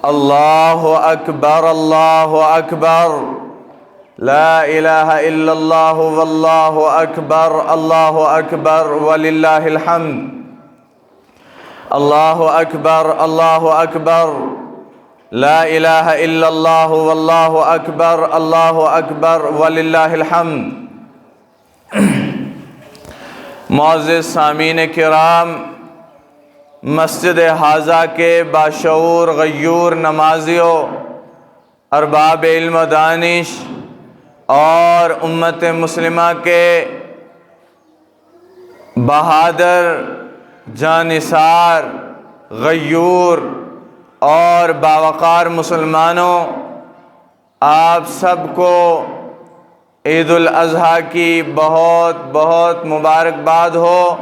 اللہ اکبر اللہ اکبر لا الہ الا اللہ واللہ اکبر اللہ اکبر وللہ الحمد اللہ اکبر لا الہ الا اللہ واللہ اکبر وللہ الحمد۔ معزز سامعین کرام، مسجد حاضہ کے باشعور غیور نمازیوں، ارباب علم و دانش اور امت مسلمہ کے بہادر، جانثار، غیور اور باوقار مسلمانوں، آپ سب کو عید الاضحیٰ کی بہت بہت مبارکباد ہو۔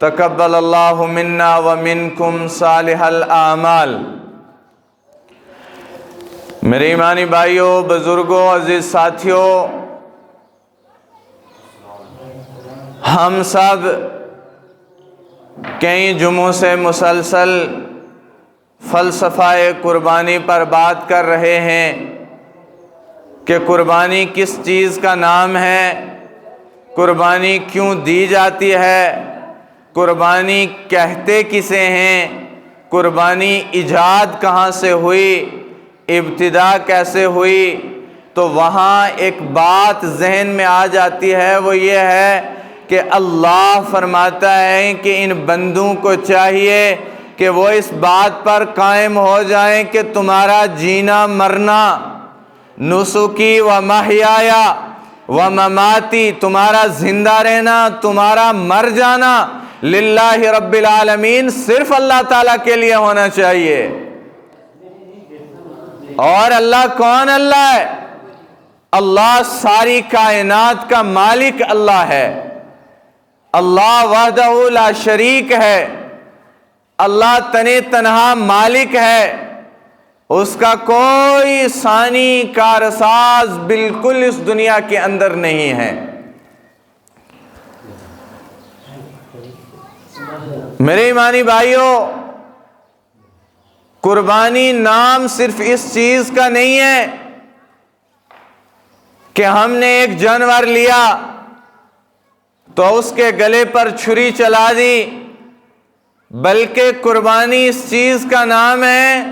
تقبل اللہ منا ومنکم صالح الاعمال۔ میرے ایمانی بھائیوں، بزرگوں، عزیز ساتھیوں، ہم سب کئی جمعوں سے مسلسل فلسفہ قربانی پر بات کر رہے ہیں کہ قربانی کس چیز کا نام ہے، قربانی کیوں دی جاتی ہے، قربانی کہتے کسے ہیں، قربانی ایجاد کہاں سے ہوئی، ابتدا کیسے ہوئی۔ تو وہاں ایک بات ذہن میں آ جاتی ہے، وہ یہ ہے کہ اللہ فرماتا ہے کہ ان بندوں کو چاہیے کہ وہ اس بات پر قائم ہو جائیں کہ تمہارا جینا مرنا، نسکی و محیایا و مماتی، تمہارا زندہ رہنا، تمہارا مر جانا للہ رب العالمین، صرف اللہ تعالیٰ کے لیے ہونا چاہیے۔ اور اللہ کون اللہ ہے؟ اللہ ساری کائنات کا مالک اللہ ہے۔ اللہ وحدہ لا شریک ہے، اللہ تنہا مالک ہے، اس کا کوئی ثانی کارساز بالکل اس دنیا کے اندر نہیں ہے۔ میرے ایمانی بھائیوں، قربانی نام صرف اس چیز کا نہیں ہے کہ ہم نے ایک جانور لیا تو اس کے گلے پر چھری چلا دی، بلکہ قربانی اس چیز کا نام ہے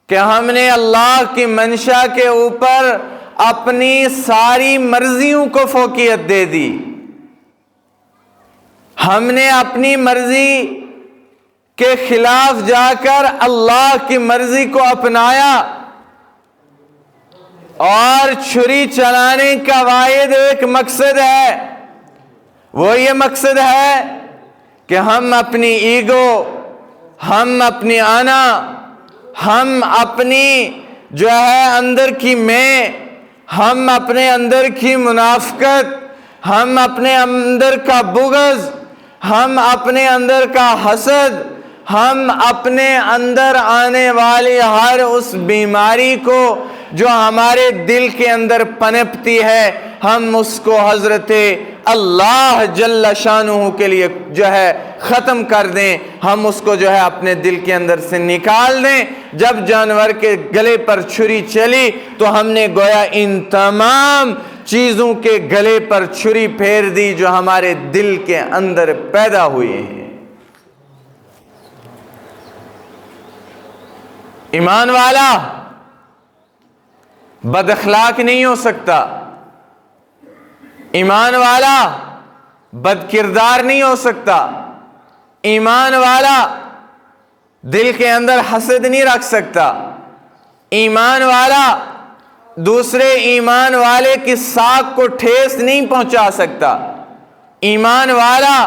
کہ ہم نے اللہ کی منشا کے اوپر اپنی ساری مرضیوں کو فوقیت دے دی۔ ہم نے اپنی مرضی کے خلاف جا کر اللہ کی مرضی کو اپنایا، اور چھری چلانے کا واحد ایک مقصد ہے، وہ یہ مقصد ہے کہ ہم اپنی ایگو، ہم اپنی آنا، ہم اپنی اندر کی میں، ہم اپنے اندر کی منافقت، ہم اپنے اندر کا بغض، ہم اپنے اندر کا حسد، ہم اپنے اندر آنے والی ہر اس بیماری کو جو ہمارے دل کے اندر پنپتی ہے، ہم اس کو حضرت اللہ جل شانہ کے لیے ختم کر دیں، ہم اس کو اپنے دل کے اندر سے نکال دیں۔ جب جانور کے گلے پر چھری چلی تو ہم نے گویا ان تمام چیزوں کے گلے پر چھری پھیر دی جو ہمارے دل کے اندر پیدا ہوئے ہیں۔ ایمان والا بد اخلاق نہیں ہو سکتا، ایمان والا بد کردار نہیں ہو سکتا، ایمان والا دل کے اندر حسد نہیں رکھ سکتا، ایمان والا دوسرے ایمان والے کی ساکھ کو ٹھیس نہیں پہنچا سکتا، ایمان والا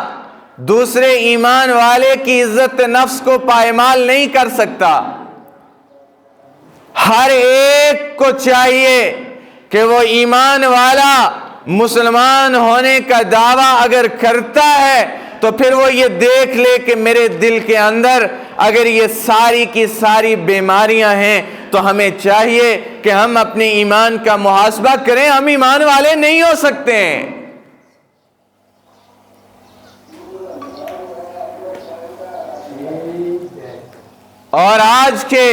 دوسرے ایمان والے کی عزت نفس کو پائمال نہیں کر سکتا۔ ہر ایک کو چاہیے کہ وہ ایمان والا مسلمان ہونے کا دعویٰ اگر کرتا ہے تو پھر وہ یہ دیکھ لے کہ میرے دل کے اندر اگر یہ ساری کی ساری بیماریاں ہیں تو ہمیں چاہیے کہ ہم اپنے ایمان کا محاسبہ کریں، ہم ایمان والے نہیں ہو سکتے ہیں۔ اور آج کے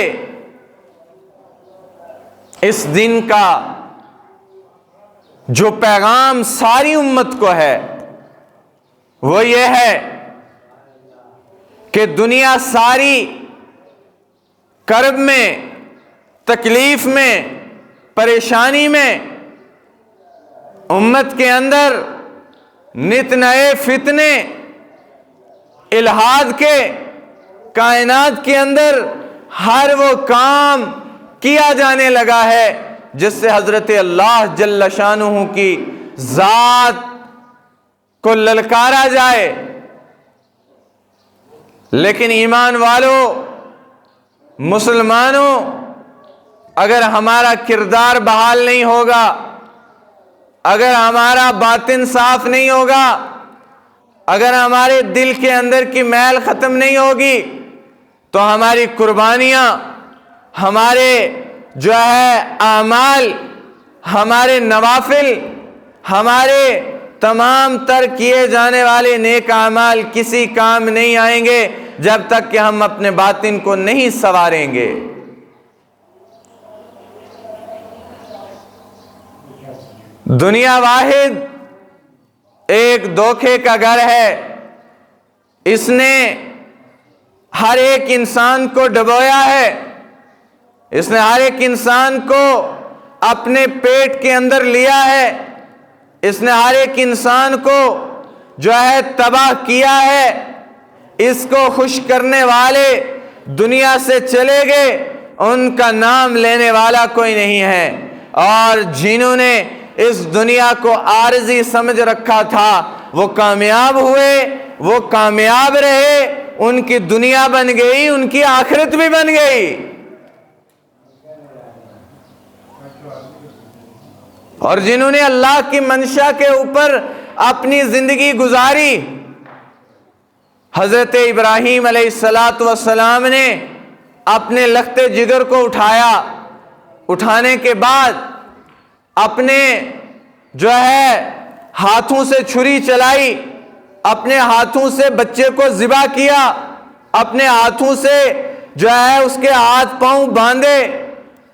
اس دن کا جو پیغام ساری امت کو ہے وہ یہ ہے کہ دنیا ساری کرب میں، تکلیف میں، پریشانی میں، امت کے اندر نت نئے فتنے الحاد کے، کائنات کے اندر ہر وہ کام کیا جانے لگا ہے جس سے حضرت اللہ جل شانہ کی ذات کو للکارا جائے۔ لیکن ایمان والوں، مسلمانوں، اگر ہمارا کردار بحال نہیں ہوگا، اگر ہمارا باطن صاف نہیں ہوگا، اگر ہمارے دل کے اندر کی میل ختم نہیں ہوگی، تو ہماری قربانیاں، ہمارے جو ہے اعمال، ہمارے نوافل، ہمارے تمام تر کیے جانے والے نیک اعمال کسی کام نہیں آئیں گے جب تک کہ ہم اپنے باطن کو نہیں سنواریں گے۔ دنیا واحد ایک دھوکے کا گھر ہے، اس نے ہر ایک انسان کو ڈبویا ہے، اس نے ہر ایک انسان کو اپنے پیٹ کے اندر لیا ہے، اس نے ہر ایک انسان کو جو ہے تباہ کیا ہے۔ اس کو خوش کرنے والے دنیا سے چلے گئے، ان کا نام لینے والا کوئی نہیں ہے، اور جنہوں نے اس دنیا کو عارضی سمجھ رکھا تھا وہ کامیاب ہوئے، وہ کامیاب رہے، ان کی دنیا بن گئی، ان کی آخرت بھی بن گئی۔ اور جنہوں نے اللہ کی منشا کے اوپر اپنی زندگی گزاری، حضرت ابراہیم علیہ السلام نے اپنے لخت جگر کو اٹھایا، اٹھانے کے بعد اپنے جو ہے ہاتھوں سے چھری چلائی، اپنے ہاتھوں سے بچے کو ذبح کیا، اپنے ہاتھوں سے جو ہے اس کے ہاتھ پاؤں باندھے،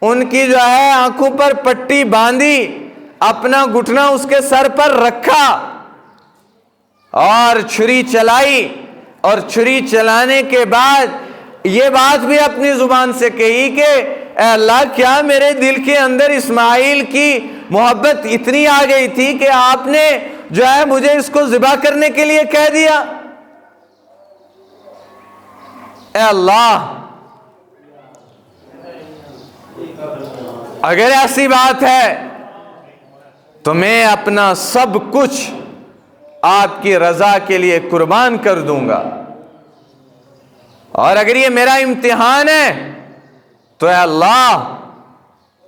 ان کی جو ہے آنکھوں پر پٹی باندھی، اپنا گھٹنا اس کے سر پر رکھا اور چھری چلائی، اور چھری چلانے کے بعد یہ بات بھی اپنی زبان سے کہی کہ اے اللہ، کیا میرے دل کے اندر اسماعیل کی محبت اتنی آ گئی تھی کہ آپ نے جو ہے مجھے اس کو ذبح کرنے کے لیے کہہ دیا؟ اے اللہ، اگر ایسی بات ہے تو میں اپنا سب کچھ آپ کی رضا کے لیے قربان کر دوں گا، اور اگر یہ میرا امتحان ہے تو اے اللہ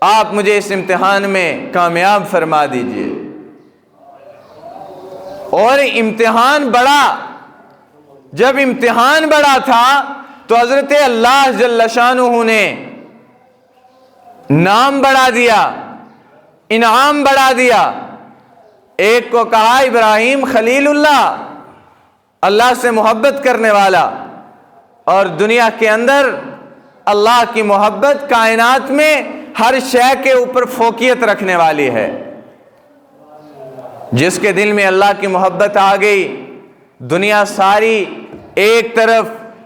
آپ مجھے اس امتحان میں کامیاب فرما دیجئے۔ اور امتحان بڑا، جب امتحان بڑا تھا تو حضرت اللہ جل شانہ نے نام بڑھا دیا، انعام بڑھا دیا۔ ایک کو کہا ابراہیم خلیل اللہ، اللہ سے محبت کرنے والا، اور دنیا کے اندر اللہ کی محبت کائنات میں ہر شے کے اوپر فوقیت رکھنے والی ہے۔ جس کے دل میں اللہ کی محبت آ گئی، دنیا ساری ایک طرف،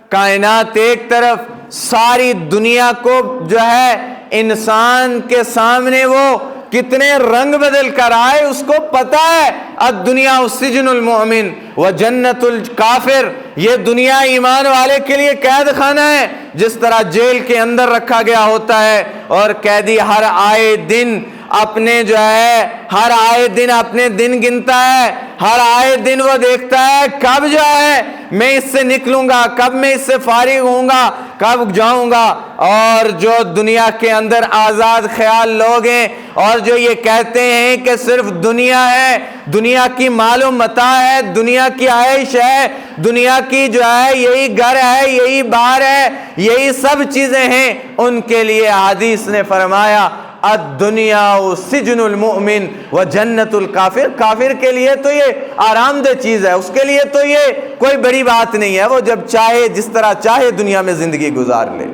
کائنات ایک طرف، ساری دنیا کو جو ہے انسان کے سامنے وہ کتنے رنگ بدل کر آئے اس کو پتا ہے۔ الدنیا سجن المؤمن و جنت الکافر، یہ دنیا ایمان والے کے لیے قید خانہ ہے، جس طرح جیل کے اندر رکھا گیا ہوتا ہے، اور قیدی ہر آئے دن اپنے جو ہے ہر آئے دن اپنے دن گنتا ہے، ہر آئے دن وہ دیکھتا ہے کب جو ہے میں اس سے نکلوں گا، کب میں اس سے فارغ ہوں گا، کب جاؤں گا۔ اور جو دنیا کے اندر آزاد خیال لوگ ہیں اور جو یہ کہتے ہیں کہ صرف دنیا ہے، دنیا کی مال و متاع ہے، دنیا کی عائش ہے، دنیا کی جو ہے یہی گھر ہے، یہی بار ہے، یہی سب چیزیں ہیں، ان کے لیے حدیث نے فرمایا الدنیا سجن المؤمن و جنت الکافر، کافر کے لیے تو یہ آرام دہ چیز ہے، اس کے لیے تو یہ کوئی بڑی بات نہیں ہے، وہ جب چاہے جس طرح چاہے دنیا میں زندگی گزار لے۔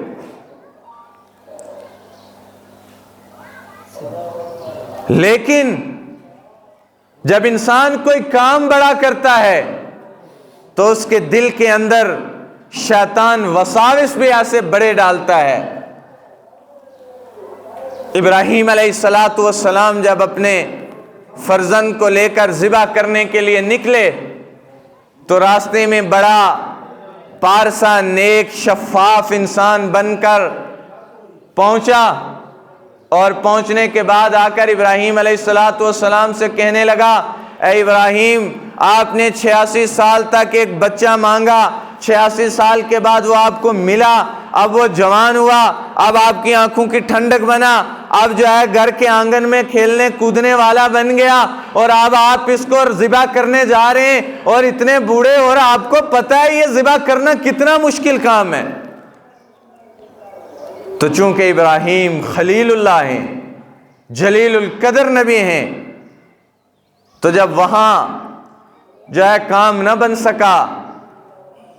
لیکن جب انسان کوئی کام بڑا کرتا ہے تو اس کے دل کے اندر شیطان وساوس بھی ایسے بڑے ڈالتا ہے۔ ابراہیم علیہ السلام جب اپنے فرزند کو لے کر ذبح کرنے کے لیے نکلے تو راستے میں بڑا پارسا نیک شفاف انسان بن کر پہنچا، اور پہنچنے کے بعد آ کر ابراہیم علیہ السلام سے کہنے لگا، اے ابراہیم، آپ نے 86 سال تک ایک بچہ مانگا، 86 سال کے بعد وہ آپ کو ملا، اب وہ جوان ہوا، اب آپ کی آنکھوں کی ٹھنڈک بنا، اب جو ہے گھر کے آنگن میں کھیلنے کودنے والا بن گیا، اور اب آپ اس کو ذبح کرنے جا رہے ہیں اور اتنے بوڑھے، اور آپ کو پتہ ہے یہ ذبح کرنا کتنا مشکل کام ہے۔ تو چونکہ ابراہیم خلیل اللہ ہیں، جلیل القدر نبی ہیں، تو جب وہاں جو ہے کام نہ بن سکا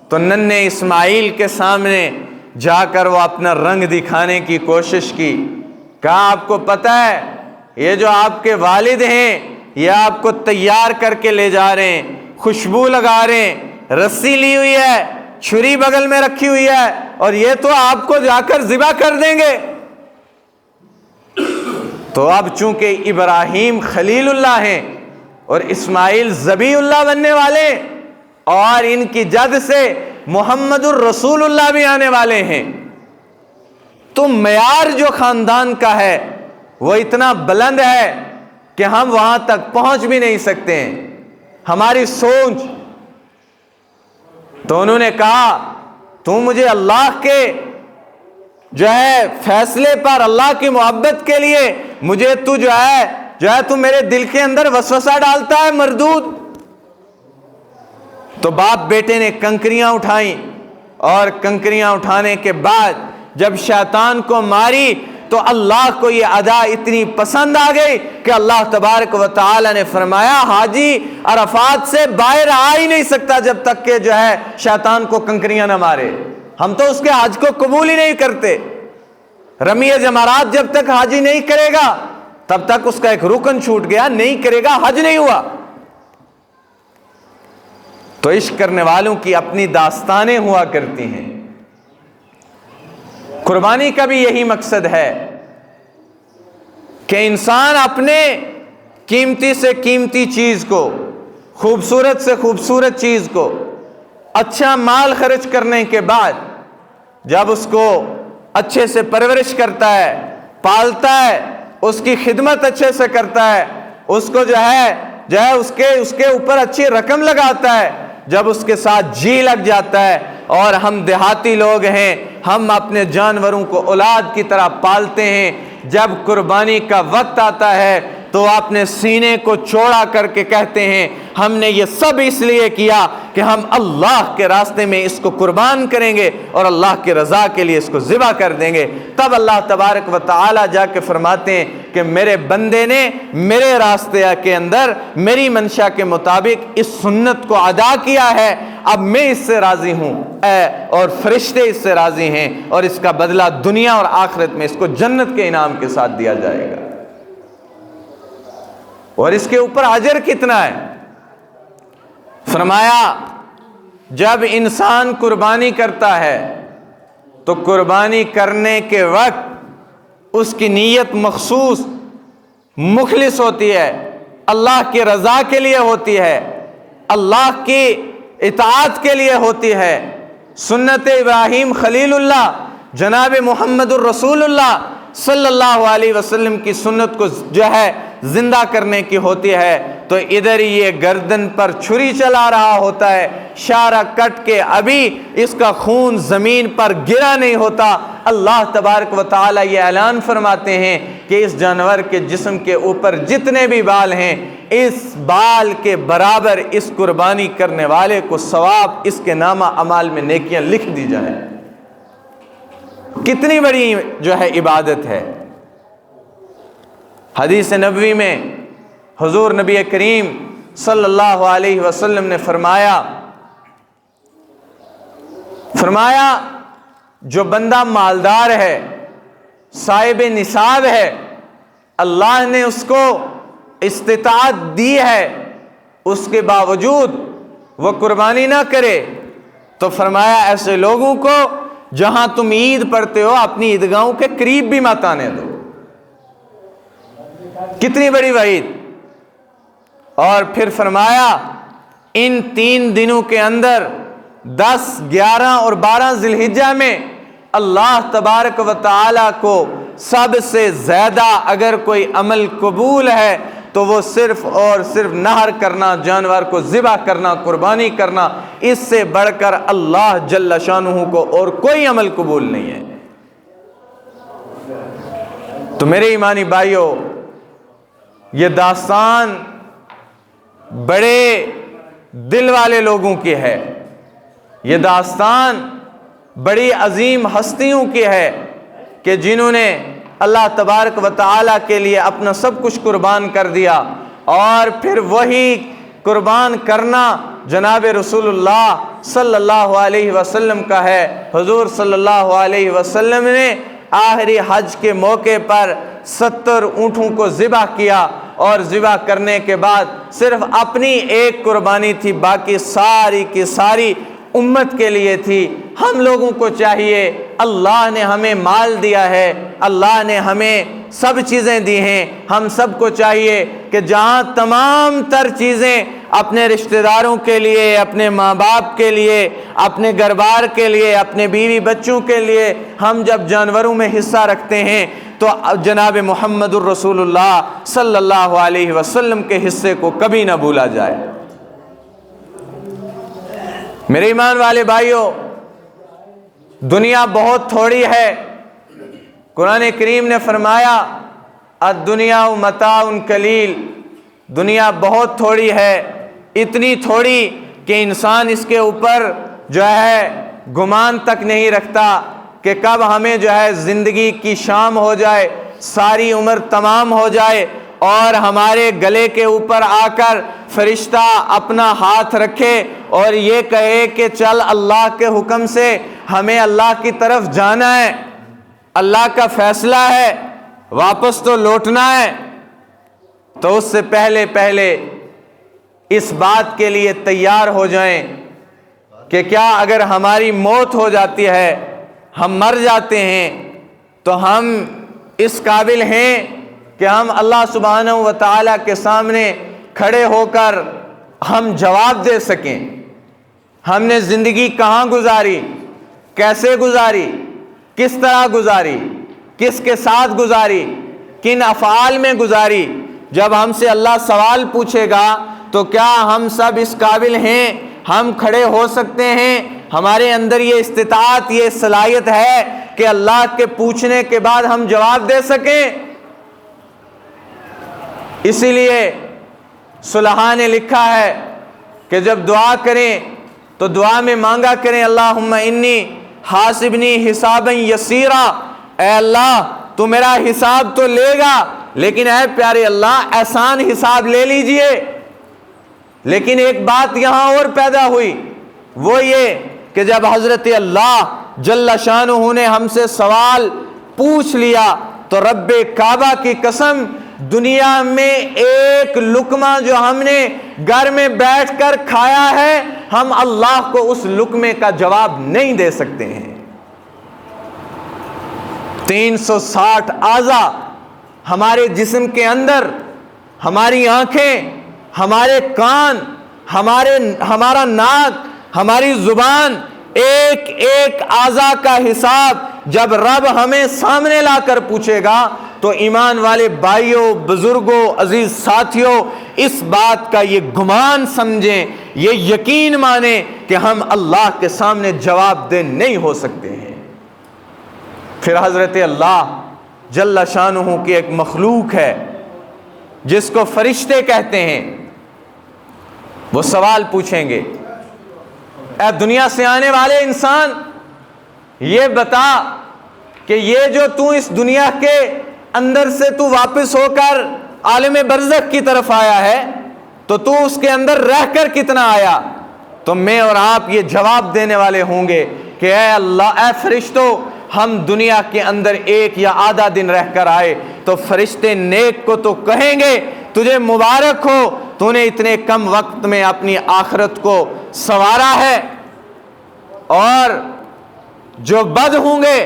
تو ننھے اسماعیل کے سامنے جا کر وہ اپنا رنگ دکھانے کی کوشش کی، کہا آپ کو پتہ ہے یہ جو آپ کے والد ہیں یہ آپ کو تیار کر کے لے جا رہے ہیں، خوشبو لگا رہے ہیں، رسی لی ہوئی ہے، چھری بغل میں رکھی ہوئی ہے، اور یہ تو آپ کو جا کر ذبح کر دیں گے۔ تو اب چونکہ ابراہیم خلیل اللہ ہیں اور اسماعیل ذبیح اللہ بننے والے، اور ان کی جد سے محمد الرسول اللہ بھی آنے والے ہیں، تو معیار جو خاندان کا ہے وہ اتنا بلند ہے کہ ہم وہاں تک پہنچ بھی نہیں سکتے ہیں، ہماری سوچ۔ تو انہوں نے کہا تو مجھے اللہ کے جو ہے فیصلے پر، اللہ کی محبت کے لیے مجھے تو جو ہے تو میرے دل کے اندر وسوسہ ڈالتا ہے مردود۔ تو باپ بیٹے نے کنکریاں اٹھائیں، اور کنکریاں اٹھانے کے بعد جب شیطان کو ماری تو اللہ کو یہ ادا اتنی پسند آ گئی کہ اللہ تبارک و تعالی نے فرمایا حاجی عرفات سے باہر آ ہی نہیں سکتا جب تک کہ جو ہے شیطان کو کنکریاں نہ مارے، ہم تو اس کے حج کو قبول ہی نہیں کرتے۔ رمی جمرات جب تک حاجی نہیں کرے گا تب تک اس کا ایک رکن چھوٹ گیا، نہیں کرے گا حج نہیں ہوا۔ تو عشق کرنے والوں کی اپنی داستانیں ہوا کرتی ہیں۔ قربانی کا بھی یہی مقصد ہے کہ انسان اپنے قیمتی سے قیمتی چیز کو، خوبصورت سے خوبصورت چیز کو، اچھا مال خرچ کرنے کے بعد جب اس کو اچھے سے پرورش کرتا ہے، پالتا ہے، اس کی خدمت اچھے سے کرتا ہے، اس کو جو ہے اس کے اوپر اچھی رقم لگاتا ہے، جب اس کے ساتھ جی لگ جاتا ہے۔ اور ہم دیہاتی لوگ ہیں، ہم اپنے جانوروں کو اولاد کی طرح پالتے ہیں، جب قربانی کا وقت آتا ہے تو اپنے سینے کو چوڑا کر کے کہتے ہیں ہم نے یہ سب اس لیے کیا کہ ہم اللہ کے راستے میں اس کو قربان کریں گے اور اللہ کی رضا کے لیے اس کو ذبح کر دیں گے۔ تب اللہ تبارک و تعالی جا کے فرماتے ہیں کہ میرے بندے نے میرے راستے کے اندر میری منشا کے مطابق اس سنت کو ادا کیا ہے، اب میں اس سے راضی ہوں اور فرشتے اس سے راضی ہیں، اور اس کا بدلہ دنیا اور آخرت میں اس کو جنت کے انعام کے ساتھ دیا جائے گا۔ اور اس کے اوپر اجر کتنا ہے؟ فرمایا جب انسان قربانی کرتا ہے تو قربانی کرنے کے وقت اس کی نیت مخصوص مخلص ہوتی ہے، اللہ کی رضا کے لیے ہوتی ہے، اللہ کی اطاعت کے لیے ہوتی ہے۔ سنت ابراہیم خلیل اللہ جناب محمد الرسول اللہ صلی اللہ علیہ وسلم کی سنت کو جو ہے زندہ کرنے کی ہوتی ہے، تو ادھر ہی یہ گردن پر چھری چلا رہا ہوتا ہے، شارہ کٹ کے ابھی اس کا خون زمین پر گرا نہیں ہوتا، اللہ تبارک و تعالی یہ اعلان فرماتے ہیں کہ اس جانور کے جسم کے اوپر جتنے بھی بال ہیں اس بال کے برابر اس قربانی کرنے والے کو ثواب اس کے نامہ اعمال میں نیکیاں لکھ دی جائیں۔ کتنی بڑی جو ہے عبادت ہے۔ حدیث نبوی میں حضور نبی کریم صلی اللہ علیہ وسلم نے فرمایا جو بندہ مالدار ہے، صاحب نصاب ہے، اللہ نے اس کو استطاعت دی ہے، اس کے باوجود وہ قربانی نہ کرے، تو فرمایا ایسے لوگوں کو جہاں تم عید پڑھتے ہو اپنی عیدگاہوں کے قریب بھی مت آنے دو۔ کتنی بڑی وعید۔ اور پھر فرمایا ان 3 دنوں کے اندر 10، 11 اور 12 ذی الحجہ میں اللہ تبارک و تعالی کو سب سے زیادہ اگر کوئی عمل قبول ہے تو وہ صرف اور صرف نہر کرنا، جانور کو ذبح کرنا، قربانی کرنا، اس سے بڑھ کر اللہ جل شانہ کو اور کوئی عمل قبول نہیں ہے۔ تو میرے ایمانی بھائیوں، یہ داستان بڑے دل والے لوگوں کی ہے، یہ داستان بڑی عظیم ہستیوں کی ہے کہ جنہوں نے اللہ تبارک و تعالیٰ کے لیے اپنا سب کچھ قربان کر دیا، اور پھر وہی قربان کرنا جناب رسول اللہ صلی اللہ علیہ وسلم کا ہے۔ حضور صلی اللہ علیہ وسلم نے آخری حج کے موقع پر 70 اونٹوں کو ذبح کیا، اور ذبح کرنے کے بعد صرف اپنی ایک قربانی تھی، باقی ساری کی ساری امت کے لیے تھی۔ ہم لوگوں کو چاہیے، اللہ نے ہمیں مال دیا ہے، اللہ نے ہمیں سب چیزیں دی ہیں، ہم سب کو چاہیے کہ جہاں تمام تر چیزیں اپنے رشتہ داروں کے لیے، اپنے ماں باپ کے لیے، اپنے گھر بار کے لیے، اپنے بیوی بچوں کے لیے ہم جب جانوروں میں حصہ رکھتے ہیں تو جناب محمد الرسول اللہ صلی اللہ علیہ وسلم کے حصے کو کبھی نہ بھولا جائے۔ میرے ایمان والے بھائیوں، دنیا بہت تھوڑی ہے۔ قرآن کریم نے فرمایا الدنیا متاع قلیل، دنیا بہت تھوڑی ہے، اتنی تھوڑی کہ انسان اس کے اوپر جو ہے گمان تک نہیں رکھتا کہ کب ہمیں جو ہے زندگی کی شام ہو جائے، ساری عمر تمام ہو جائے اور ہمارے گلے کے اوپر آ کر فرشتہ اپنا ہاتھ رکھے اور یہ کہے کہ چل اللہ کے حکم سے ہمیں اللہ کی طرف جانا ہے، اللہ کا فیصلہ ہے، واپس تو لوٹنا ہے۔ تو اس سے پہلے اس بات کے لیے تیار ہو جائیں کہ کیا اگر ہماری موت ہو جاتی ہے، ہم مر جاتے ہیں، تو ہم اس قابل ہیں کہ ہم اللہ سبحانہ و تعالیٰ کے سامنے کھڑے ہو کر ہم جواب دے سکیں ہم نے زندگی کہاں گزاری، کیسے گزاری، کس طرح گزاری، کس کے ساتھ گزاری، کن افعال میں گزاری۔ جب ہم سے اللہ سوال پوچھے گا تو کیا ہم سب اس قابل ہیں، ہم کھڑے ہو سکتے ہیں، ہمارے اندر یہ استطاعت، یہ صلاحیت ہے کہ اللہ کے پوچھنے کے بعد ہم جواب دے سکیں؟ اسی لیے صلحاء نے لکھا ہے کہ جب دعا کریں تو دعا میں مانگا کریں اللہم انی حاسبنی حسابا یسیرا، اے اللہ تو میرا حساب تو لے گا لیکن اے پیارے اللہ آسان حساب لے لیجئے۔ لیکن ایک بات یہاں اور پیدا ہوئی، وہ یہ کہ جب حضرت اللہ جل شانہ نے ہم سے سوال پوچھ لیا تو رب کعبہ کی قسم دنیا میں ایک لقمہ جو ہم نے گھر میں بیٹھ کر کھایا ہے، ہم اللہ کو اس لقمے کا جواب نہیں دے سکتے ہیں۔ 360 اعضاء ہمارے جسم کے اندر، ہماری آنکھیں، ہمارے کان، ہمارا ناک، ہماری زبان، ایک ایک اعضاء کا حساب جب رب ہمیں سامنے لا کر پوچھے گا تو ایمان والے بھائیوں، بزرگوں، عزیز ساتھیوں، اس بات کا یہ گمان سمجھیں، یہ یقین مانیں کہ ہم اللہ کے سامنے جواب دہ نہیں ہو سکتے ہیں۔ پھر حضرت اللہ جل شانہ کی ایک مخلوق ہے جس کو فرشتے کہتے ہیں، وہ سوال پوچھیں گے، اے دنیا سے آنے والے انسان، یہ بتا کہ یہ جو تو اس دنیا کے اندر سے تو واپس ہو کر عالم برزخ کی طرف آیا ہے تو اس کے اندر رہ کر کتنا آیا؟ تو میں اور آپ یہ جواب دینے والے ہوں گے کہ اے اللہ، اے فرشتوں، ہم دنیا کے اندر ایک یا آدھا دن رہ کر آئے تو فرشتے نیک کو تو کہیں گے تجھے مبارک ہو، تو نے اتنے کم وقت میں اپنی آخرت کو سنوارا ہے، اور جو بد ہوں گے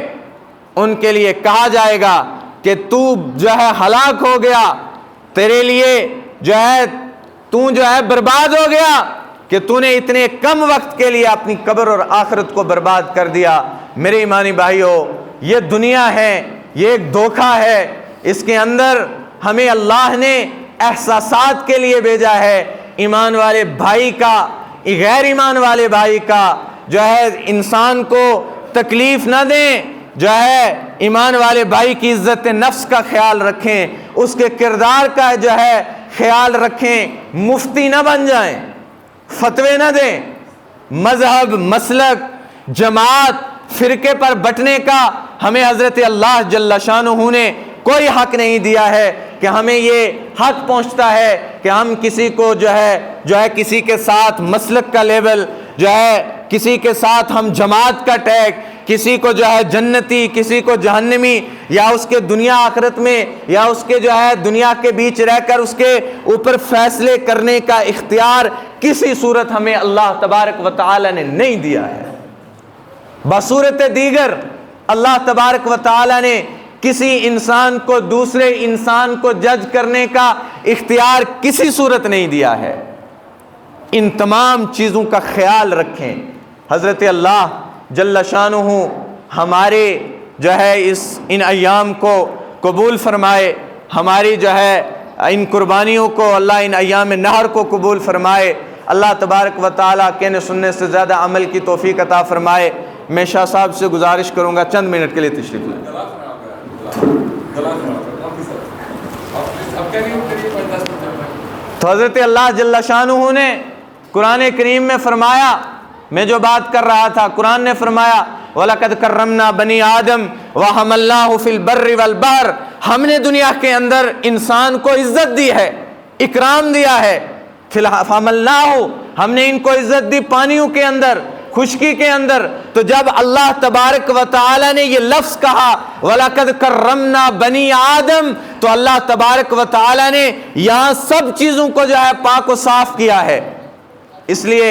ان کے لیے کہا جائے گا کہ تو جو ہے ہلاک ہو گیا، تیرے لیے جو ہے تو جو ہے برباد ہو گیا کہ تو نے اتنے کم وقت کے لیے اپنی قبر اور آخرت کو برباد کر دیا۔ میرے ایمانی بھائیو، یہ دنیا ہے، یہ ایک دھوکہ ہے، اس کے اندر ہمیں اللہ نے احساسات کے لیے بھیجا ہے، ایمان والے بھائی کا غیر ایمان والے بھائی کا جو ہے انسان کو تکلیف نہ دیں، جو ہے ایمان والے بھائی کی عزت نفس کا خیال رکھیں، اس کے کردار کا جو ہے خیال رکھیں، مفتی نہ بن جائیں، فتوے نہ دیں، مذہب، مسلک، جماعت، فرقے پر بٹنے کا ہمیں حضرت اللہ جل شانہ نے کوئی حق نہیں دیا ہے کہ ہمیں یہ حق پہنچتا ہے کہ ہم کسی کو جو ہے کسی کے ساتھ مسلک کا لیبل، جو ہے کسی کے ساتھ ہم جماعت کا ٹیگ، کسی کو جو ہے جنتی، کسی کو جہنمی، یا اس کے دنیا آخرت میں یا اس کے جو ہے دنیا کے بیچ رہ کر اس کے اوپر فیصلے کرنے کا اختیار کسی صورت ہمیں اللہ تبارک و تعالی نے نہیں دیا ہے۔ بصورت دیگر اللہ تبارک و تعالی نے کسی انسان کو دوسرے انسان کو جج کرنے کا اختیار کسی صورت نہیں دیا ہے۔ ان تمام چیزوں کا خیال رکھیں۔ حضرت اللہ جل شانہ ہمارے جو ہے ان ایام کو قبول فرمائے، ہماری جو ہے ان قربانیوں کو اللہ ان ایام نہر کو قبول فرمائے۔ اللہ تبارک و تعالیٰ کہنے سننے سے زیادہ عمل کی توفیق عطا فرمائے۔ میں شاہ صاحب سے گزارش کروں گا چند منٹ کے لیے تشریف لائیں۔ تو حضرت اللہ جل شانہ نے قرآن کریم میں فرمایا، میں جو بات کر رہا تھا، قرآن نے فرمایا وَلَقَدْ كَرَّمْنَا بَنِي آدَمَ وَحَمَلْنَاهُ فِي الْبَرِّ وَالْبَحْرِ، ہم نے دنیا کے اندر انسان کو عزت دی ہے، اکرام دیا ہے۔ فَحَمَلْنَاهُ، ہم نے ان کو عزت دی پانیوں کے اندر، خشکی کے اندر۔ تو جب اللہ تبارک و تعالی نے یہ لفظ کہا وَلَقَدْ كَرَّمْنَا بَنِي آدَمَ، تو اللہ تبارک و تعالی نے یہاں سب چیزوں کو جو ہے پاک و صاف کیا ہے، اس لیے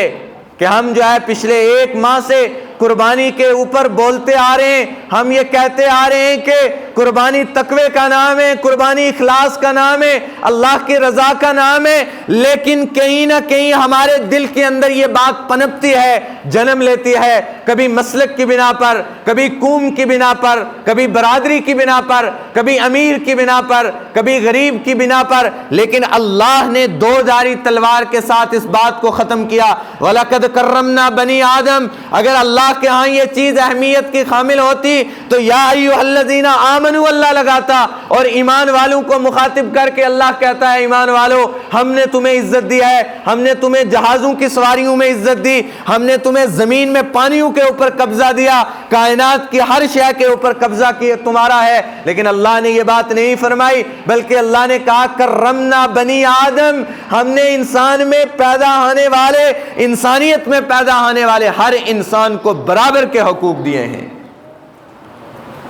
کہ ہم جو ہے پچھلے 1 ماہ سے قربانی کے اوپر بولتے آ رہے ہیں، ہم یہ کہتے آ رہے ہیں کہ قربانی تقوی کا نام ہے، قربانی اخلاص کا نام ہے، اللہ کی رضا کا نام ہے، لیکن کہیں نہ کہیں ہمارے دل کے اندر یہ بات پنپتی ہے، جنم لیتی ہے، کبھی مسلک کی بنا پر، کبھی قوم کی بنا پر، کبھی برادری کی بنا پر، کبھی امیر کی بنا پر، کبھی غریب کی بنا پر، لیکن اللہ نے 2 دھاری تلوار کے ساتھ اس بات کو ختم کیا۔ وَلَقَدْ كَرَّمْنَا بَنِي آدَمَ، اگر اللہ کے ہاں یہ چیز اہمیت کی حامل ہوتی تو یا ایھا الذین آمنوا اللہ لگاتا، اور ایمان والوں کو مخاطب کر کے اللہ کہتا ہے ایمان والو، ہم نے تمہیں عزت دی ہے، ہم نے تمہیں جہازوں کی سواریوں میں عزت دی، ہم نے تمہیں زمین میں پانیوں کے اوپر قبضہ دیا، کائنات کی ہر شے کے اوپر قبضہ کیا تمہارا ہے، لیکن اللہ نے یہ بات نہیں فرمائی، بلکہ اللہ نے کہا کرمنا بنی آدم، ہم نے انسان میں پیدا ہونے والے، انسانیت میں پیدا ہونے والے ہر انسان کو برابر کے حقوق دیے ہیں۔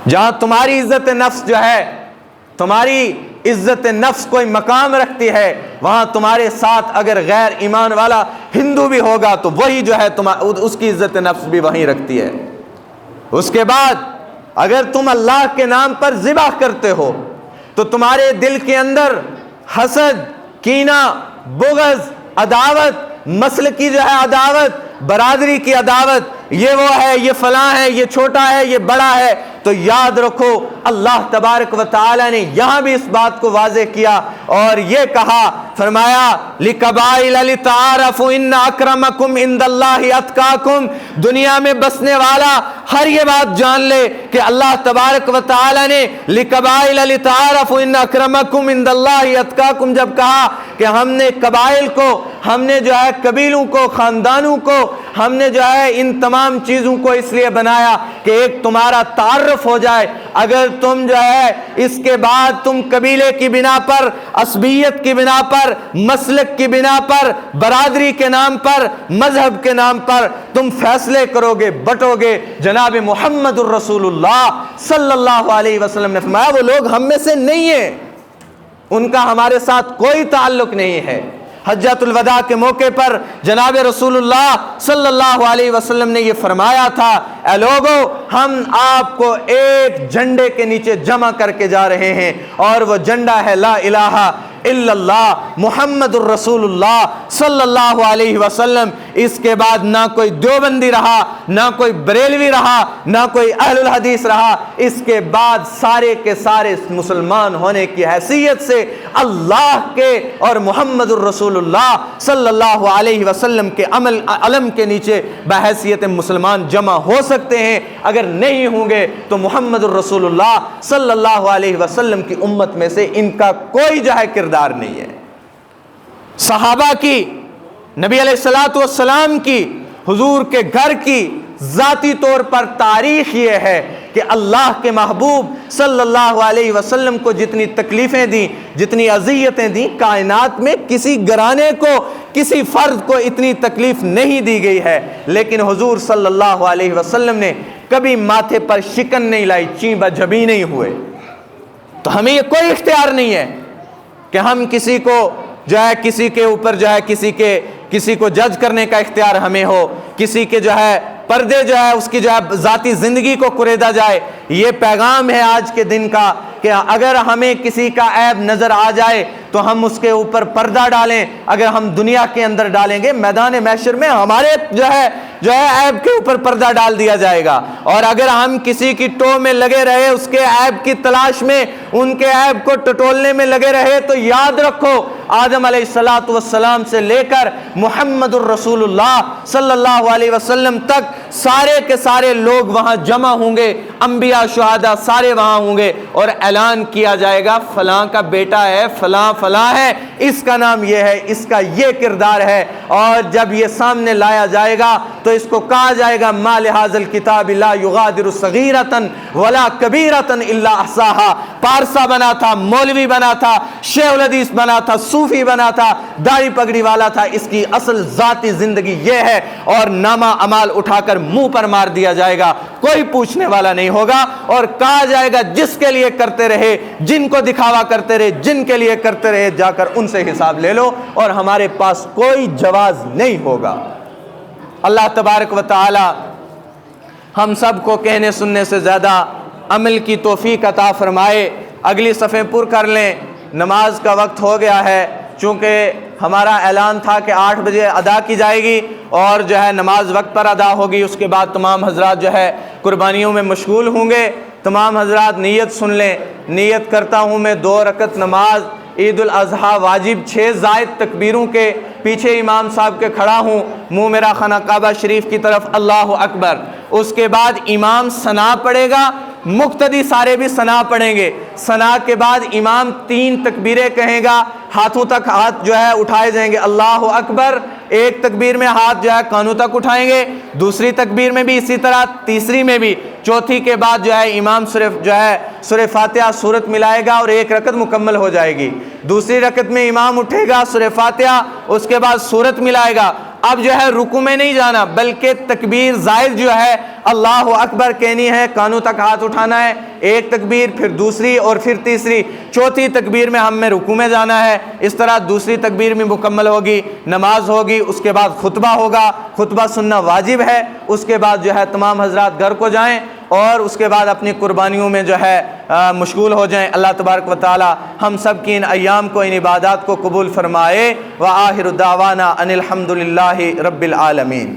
جہاں تمہاری عزت نفس جو ہے، تمہاری عزت نفس کوئی مقام رکھتی ہے، وہاں تمہارے ساتھ اگر غیر ایمان والا ہندو بھی ہوگا تو وہی جو ہے اس کی عزت نفس بھی وہیں رکھتی ہے۔ اس کے بعد اگر تم اللہ کے نام پر ذبح کرتے ہو تو تمہارے دل کے اندر حسد، کینہ، بغض، عداوت، مسل کی جو ہے عداوت، برادری کی عداوت، یہ وہ ہے، یہ فلاں ہے، یہ چھوٹا ہے، یہ بڑا ہے، تو یاد رکھو اللہ تبارک و تعالی نے یہاں بھی اس بات کو واضح کیا اور یہ کہا، فرمایا لِقَبَائِلَ لِتَعَارَفُوا إِنَّ أَكْرَمَكُمْ عِنْدَ اللَّهِ أَتْقَاكُمْ، دنیا میں بسنے والا ہر یہ بات جان لے کہ اللہ تبارک و تعالی نے لِقَبَائِلَ لِتَعَارَفُوا إِنَّ أَكْرَمَكُمْ عِنْدَ اللَّهِ أَتْقَاكُمْ جب کہا کہ ہم نے قبائل کو، ہم نے جو ہے قبیلوں کو، خاندانوں کو، ہم نے جو ہے ان تمام چیزوں کو اس لیے بنایا کہ ایک تمہارا تعارف ہو جائے۔ اگر تم جو ہے اس کے بعد تم قبیلے کی بنا پر، عصبیت کی بنا پر، مسلک کی بنا پر، برادری کے نام پر، مذہب کے نام پر تم فیصلے کرو گے، بٹو گے، جناب جناب محمد الرسول اللہ صلی اللہ علیہ وسلم نے فرمایا وہ لوگ ہم میں سے نہیں ہیں، ان کا ہمارے ساتھ کوئی تعلق نہیں ہے۔ حجۃ الوداع کے موقع پر جناب رسول اللہ صلی اللہ علیہ وسلم نے یہ فرمایا تھا، اے لوگو ہم آپ کو ایک جھنڈے کے نیچے جمع کر کے جا رہے ہیں، اور وہ جھنڈا ہے لا الہ الا اللہ محمد الرسول اللہ صلی اللہ علیہ وسلم۔ اس کے بعد نہ کوئی دیوبندی رہا، نہ کوئی بریلوی رہا، نہ کوئی اہل الحدیث رہا، اس کے بعد سارے کے سارے مسلمان ہونے کی حیثیت سے اللہ کے اور محمد الرسول اللہ صلی اللہ علیہ وسلم کے علم کے نیچے بحیثیت مسلمان جمع ہو سکتے ہیں۔ اگر نہیں ہوں گے تو محمد الرسول اللہ صلی اللہ علیہ وسلم کی امت میں سے ان کا کوئی جو ہے کردار نہیں ہے۔ صحابہ کی، نبی علیہ الصلوۃ والسلام کی، حضور کے گھر کی ذاتی طور پر تاریخ یہ ہے کہ اللہ کے محبوب صلی اللہ علیہ وسلم کو جتنی تکلیفیں دیں، جتنی اذیتیں دیں، کائنات میں کسی گھرانے کو، کسی فرد کو اتنی تکلیف نہیں دی گئی ہے، لیکن حضور صلی اللہ علیہ وسلم نے کبھی ماتھے پر شکن نہیں لائی، چینبہ جھبی نہیں ہوئے۔ تو ہمیں یہ کوئی اختیار نہیں ہے کہ ہم کسی کو جو ہے کسی کے اوپر جو ہے کسی کو جج کرنے کا اختیار ہمیں ہو، کسی کے جو ہے پردے جو ہے اس کی جو ہے ذاتی زندگی کو کریدا جائے۔ یہ پیغام ہے آج کے دن کا کہ اگر ہمیں کسی کا عیب نظر آ جائے تو ہم اس کے اوپر پردہ ڈالیں۔ اگر ہم دنیا کے اندر ڈالیں گے، میدان محشر میں ہمارے جو ہے عیب کے اوپر پردہ ڈال دیا جائے گا، اور اگر ہم کسی کی ٹو میں لگے رہے، اس کے عیب کی تلاش میں، ان کے عیب کو ٹٹولنے میں لگے رہے، تو یاد رکھو آدم علیہ الصلوۃ والسلام سے لے کر محمد الرسول اللہ صلی اللہ علیہ وسلم تک سارے کے سارے لوگ وہاں جمع ہوں گے، انبیاء شہداء سارے وہاں ہوں گے، اور اعلان کیا جائے گا فلاں کا بیٹا ہے، فلاں فلاں ہے، اس کا نام یہ ہے، اس کا یہ کردار ہے۔ اور جب یہ سامنے لایا جائے گا تو اس کو کہا جائے گا ما لہذا الکتاب لا یغادر صغیرۃ ولا کبیرۃ الا احصاها۔ پارسا بنا تھا، مولوی بنا تھا، شیخ الحدیث بنا تھا، صوفی بنا تھا، داڑھی پگڑی والا تھا، اس کی اصل ذاتی زندگی یہ ہے، اور نامہ اعمال اٹھا کر منہ پر مار دیا جائے گا، کوئی پوچھنے والا نہیں ہوگا، اور کہا جائے گا جس کے لیے کرتے رہے، جن کو دکھاوا کرتے رہے، جن کے لیے کرتے رہے، جا کر ان سے حساب لے لو، اور ہمارے پاس کوئی جواز نہیں ہوگا۔ اللہ تبارک و تعالی ہم سب کو کہنے سننے سے زیادہ عمل کی توفیق عطا فرمائے۔ اگلی صفحے پر کر لیں، نماز کا وقت ہو گیا ہے، چونکہ ہمارا اعلان تھا کہ 8 بجے ادا کی جائے گی، اور جو ہے نماز وقت پر ادا ہوگی، اس کے بعد تمام حضرات جو ہے قربانیوں میں مشغول ہوں گے۔ تمام حضرات نیت سن لیں، نیت کرتا ہوں میں 2 رکعت نماز عید الاضحیٰ واجب 6 زائد تکبیروں کے، پیچھے امام صاحب کے کھڑا ہوں، منہ میرا خانہ کعبہ شریف کی طرف، اللہ اکبر۔ اس کے بعد امام ثنا پڑھے گا، مقتدی سارے بھی ثنا پڑھیں گے، ثنا کے بعد امام 3 تکبیریں کہیں گا، ہاتھوں تک ہاتھ جو ہے اٹھائے جائیں گے، اللہ اکبر۔ ایک تکبیر میں ہاتھ جو ہے کانوں تک اٹھائیں گے، دوسری تکبیر میں بھی اسی طرح، تیسری میں بھی، چوتھی کے بعد جو ہے امام صرف جو ہے سورہ فاتحہ سورت ملائے گا، اور 1 رکعت مکمل ہو جائے گی۔ دوسری رکعت میں امام اٹھے گا، سورہ فاتحہ، اس کے بعد سورت ملائے گا۔ اب جو ہے رکوع میں نہیں جانا، بلکہ تکبیر زائد جو ہے اللہ اکبر کہنی ہے، کانوں تک ہاتھ اٹھانا ہے، 1 تکبیر، پھر دوسری، اور پھر تیسری، چوتھی تکبیر میں ہم رکوع میں جانا ہے۔ اس طرح دوسری تکبیر میں مکمل ہوگی، نماز ہوگی، اس کے بعد خطبہ ہوگا، خطبہ سننا واجب ہے۔ اس کے بعد جو ہے تمام حضرات گھر کو جائیں، اور اس کے بعد اپنی قربانیوں میں جو ہے مشغول ہو جائیں۔ اللہ تبارک و تعالی ہم سب کی ان ایام کو، ان عبادات کو قبول فرمائے۔ وآخر دعوانا ان الحمد للہ رب العالمین۔